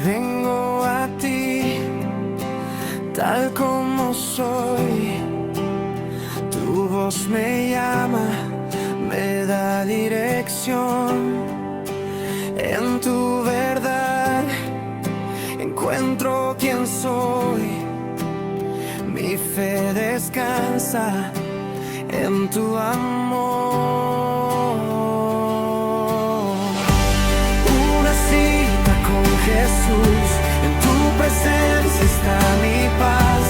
vengo a ti, tal como soy. Tu voz me llama, me da dirección. En tu verdad encuentro quién soy. Mi fe descansa en tu amor. Una cita con Jesús, en tu presencia está mi paz.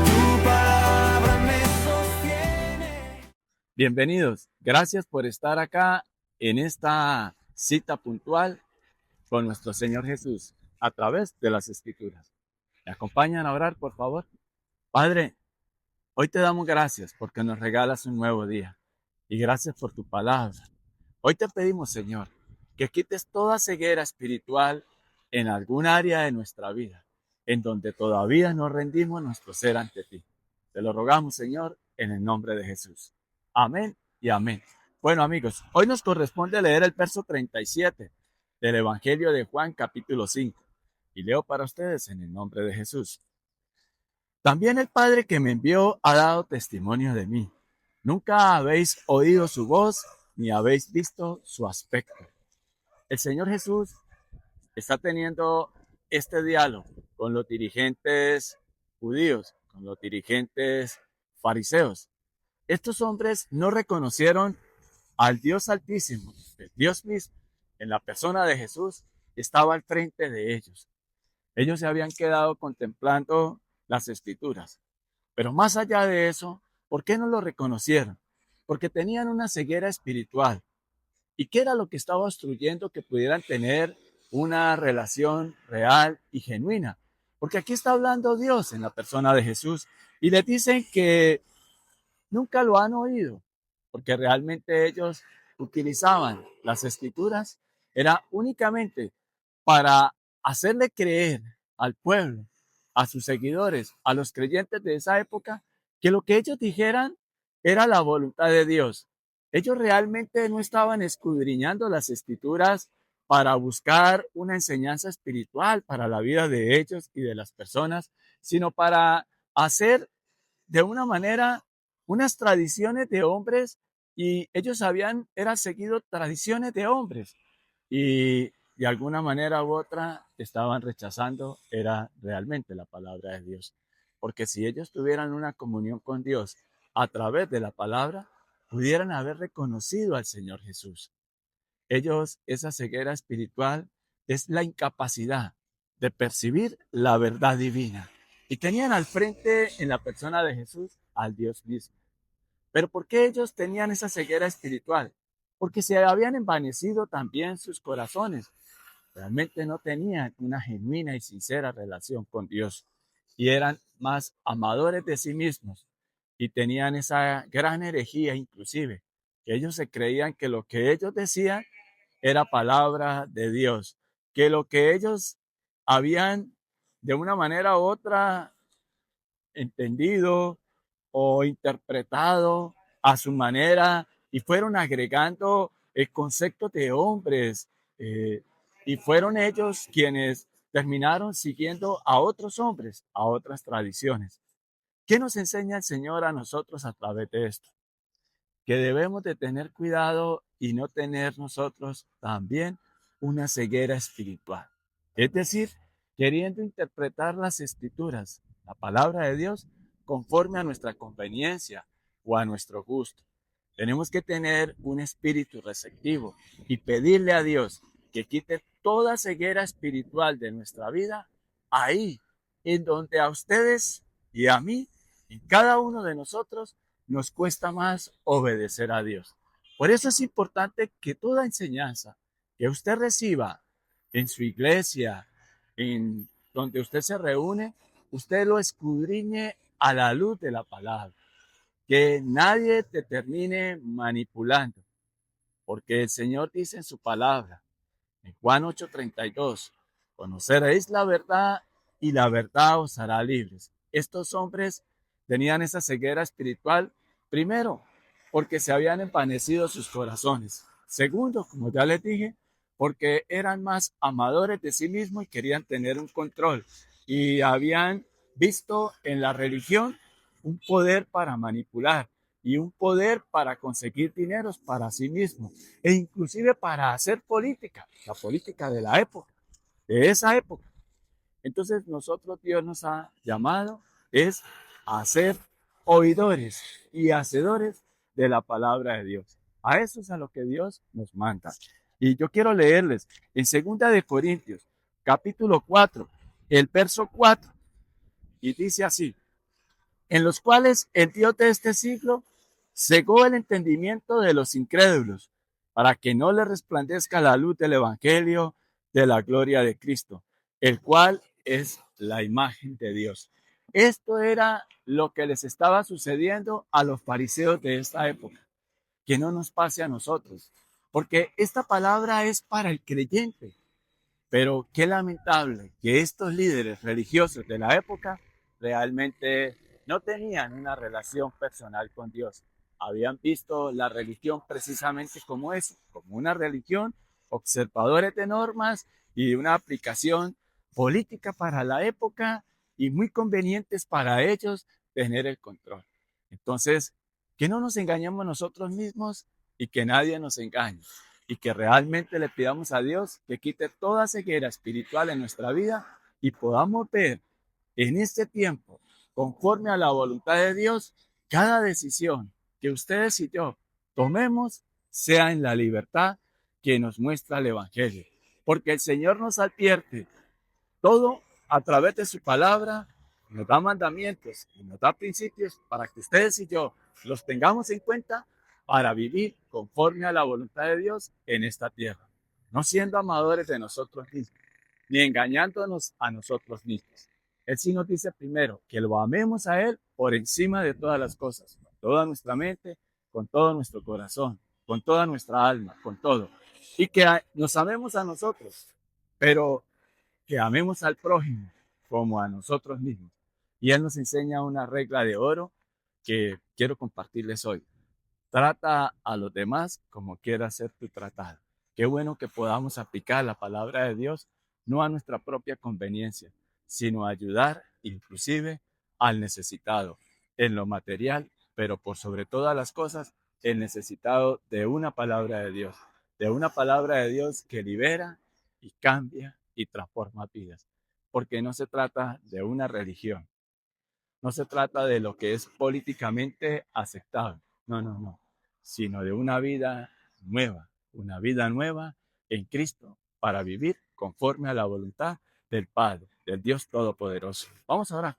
Tu palabra me sostiene. Bienvenidos, gracias por estar acá en esta cita puntual con nuestro Señor Jesús a través de las Escrituras. ¿Me acompañan a orar, por favor? Padre, hoy te damos gracias porque nos regalas un nuevo día y gracias por tu palabra. Hoy te pedimos, Señor, que quites toda ceguera espiritual en algún área de nuestra vida, en donde todavía no rendimos nuestro ser ante ti. Te lo rogamos, Señor, en el nombre de Jesús. Amén y amén. Bueno, amigos, hoy nos corresponde leer el verso 37 del Evangelio de Juan, capítulo 5. Y leo para ustedes en el nombre de Jesús. También el Padre que me envió ha dado testimonio de mí. Nunca habéis oído su voz ni habéis visto su aspecto. El Señor Jesús está teniendo este diálogo con los dirigentes judíos, con los dirigentes fariseos. Estos hombres no reconocieron al Dios Altísimo, el Dios mismo, en la persona de Jesús, estaba al frente de ellos. Ellos se habían quedado contemplando las Escrituras. Pero más allá de eso, ¿por qué no lo reconocieron? Porque tenían una ceguera espiritual. ¿Y qué era lo que estaba obstruyendo que pudieran tener una relación real y genuina? Porque aquí está hablando Dios en la persona de Jesús y les dicen que nunca lo han oído, porque realmente ellos utilizaban las Escrituras, era únicamente para hacerle creer al pueblo, a sus seguidores, a los creyentes de esa época, que lo que ellos dijeran era la voluntad de Dios. Ellos realmente no estaban escudriñando las Escrituras para buscar una enseñanza espiritual para la vida de ellos y de las personas, sino para hacer de una manera unas tradiciones de hombres, y ellos eran seguido tradiciones de hombres y de alguna manera u otra estaban rechazando era realmente la palabra de Dios. Porque si ellos tuvieran una comunión con Dios a través de la palabra, pudieran haber reconocido al Señor Jesús. Ellos, esa ceguera espiritual es la incapacidad de percibir la verdad divina. Y tenían al frente en la persona de Jesús al Dios mismo. Pero ¿por qué ellos tenían esa ceguera espiritual? Porque se habían envanecido también sus corazones. Realmente no tenían una genuina y sincera relación con Dios. Y eran más amadores de sí mismos. Y tenían esa gran herejía inclusive. Que ellos se creían que lo que ellos decían era palabra de Dios. Que lo que ellos habían de una manera u otra entendido o interpretado a su manera y fueron agregando el concepto de hombres, y fueron ellos quienes terminaron siguiendo a otros hombres, a otras tradiciones. ¿Qué nos enseña el Señor a nosotros a través de esto? Que debemos de tener cuidado y no tener nosotros también una ceguera espiritual. Es decir, queriendo interpretar las Escrituras, la palabra de Dios, conforme a nuestra conveniencia o a nuestro gusto. Tenemos que tener un espíritu receptivo y pedirle a Dios que quite toda ceguera espiritual de nuestra vida ahí, en donde a ustedes y a mí, en cada uno de nosotros, nos cuesta más obedecer a Dios. Por eso es importante que toda enseñanza que usted reciba en su iglesia, en donde usted se reúne, usted lo escudriñe a la luz de la palabra. Que nadie te termine manipulando, porque el Señor dice en su palabra, en Juan 8:32, conoceréis la verdad y la verdad os hará libres. Estos hombres tenían esa ceguera espiritual, primero, porque se habían envanecido sus corazones. Segundo, como ya les dije, porque eran más amadores de sí mismos y querían tener un control. Y habían visto en la religión un poder para manipular y un poder para conseguir dineros para sí mismos e inclusive para hacer política, la política de la época, de esa época. Entonces nosotros Dios nos ha llamado es a ser oidores y hacedores de la palabra de Dios. A eso es a lo que Dios nos manda. Y yo quiero leerles en 2 Corintios, capítulo 4, el verso 4, y dice así: en los cuales el Dios de este siglo cegó el entendimiento de los incrédulos, para que no le resplandezca la luz del evangelio de la gloria de Cristo, el cual es la imagen de Dios. Esto era lo que les estaba sucediendo a los fariseos de esta época. Que no nos pase a nosotros, porque esta palabra es para el creyente. Pero qué lamentable que estos líderes religiosos de la época realmente no tenían una relación personal con Dios. Habían visto la religión precisamente como eso, como una religión, observadores de normas y una aplicación política para la época y muy convenientes para ellos tener el control. Entonces, que no nos engañemos nosotros mismos y que nadie nos engañe. Y que realmente le pidamos a Dios que quite toda ceguera espiritual en nuestra vida y podamos ver en este tiempo, conforme a la voluntad de Dios, cada decisión que ustedes y yo tomemos sea en la libertad que nos muestra el Evangelio. Porque el Señor nos advierte todo a través de su palabra, nos da mandamientos y nos da principios para que ustedes y yo los tengamos en cuenta para vivir conforme a la voluntad de Dios en esta tierra, no siendo amadores de nosotros mismos, ni engañándonos a nosotros mismos. Él sí nos dice primero que lo amemos a Él por encima de todas las cosas, con toda nuestra mente, con todo nuestro corazón, con toda nuestra alma, con todo. Y que nos amemos a nosotros, pero que amemos al prójimo como a nosotros mismos. Y Él nos enseña una regla de oro que quiero compartirles hoy. Trata a los demás como quieras ser tú tratado. Qué bueno que podamos aplicar la palabra de Dios no a nuestra propia conveniencia, sino a ayudar inclusive al necesitado en lo material, pero por sobre todas las cosas, el necesitado de una palabra de Dios que libera y cambia y transforma vidas. Porque no se trata de una religión, no se trata de lo que es políticamente aceptable, no, sino de una vida nueva en Cristo para vivir conforme a la voluntad del Padre, del Dios Todopoderoso. Vamos a orar.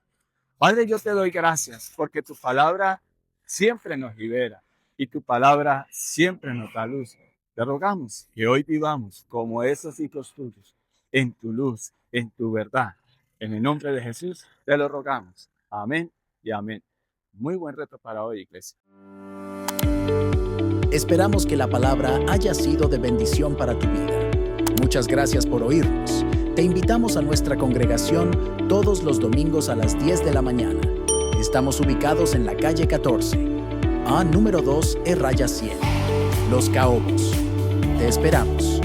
Padre, yo te doy gracias porque tu palabra siempre nos libera y tu palabra siempre nos da luz. Te rogamos que hoy vivamos como esos hijos tuyos, en tu luz, en tu verdad. En el nombre de Jesús te lo rogamos. Amén y amén. Muy buen reto para hoy, iglesia. Esperamos que la palabra haya sido de bendición para tu vida. Muchas gracias por oírnos. Te invitamos a nuestra congregación todos los domingos a las 10 de la mañana. Estamos ubicados en la calle 14, A número 2, E-100, Los Caobos. Te esperamos.